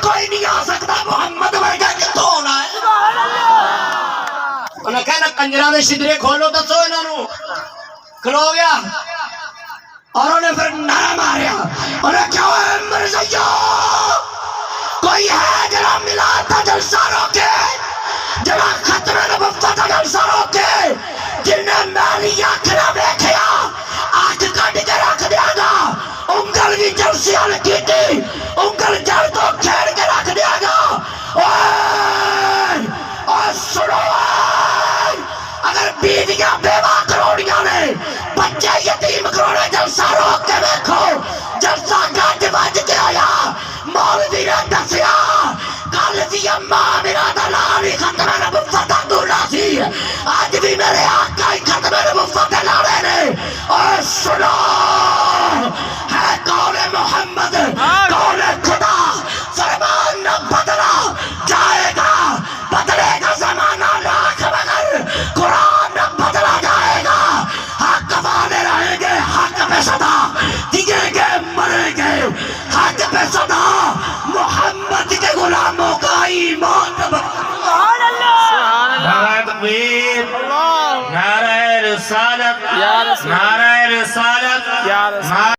کوئی نہیں آ سکتا محمد ورگا کتوں ہونا ہے انہیں کہنا کنجرہ دے شدرے کھولو تو سو انہوں نے کھلو گیا اور انہیں پھر نعرہ ماریا انہیں کیا ہے مرزیو کوئی ہے جنہا ملا تھا جلسہ روکے جنہا ختم نبوت تھا جلسہ روکے جنہیں میری آنکھنا بیکھیا آنکھ کٹ کے رکھ دیا گا انگل بھی جلسیاں لکی تھی انگل جل تو کھیڑ کے رکھ دیا گا اوہ سنو اگر بیویاں بیوہ کروڑیاں نے بچے یتیم کروڑے جلسہ روک کے بیکھو جلسہ گاج بج کے آیا مولوی نے دسیا کل دی اماں میرا دلالی ختم نبوت دولا سی آج بھی میرے آقا ہی ختم نبوت لڑے نے اور سنو ہے قول محمد قول خدا فرمان نہ بدلا جائے گا بدلے گا زمانہ لاکھ مگر قرآن نہ بدلا جائے گا حق والے رہیں گے حق پہ صدا دیئے گے مریں گے حق پہ صدا محمد کے غلاموں کا ایمان سبحان اللہ نعرہ تکبیر نعرہ رسالت یا رسول نعرہ رسالت یا رسول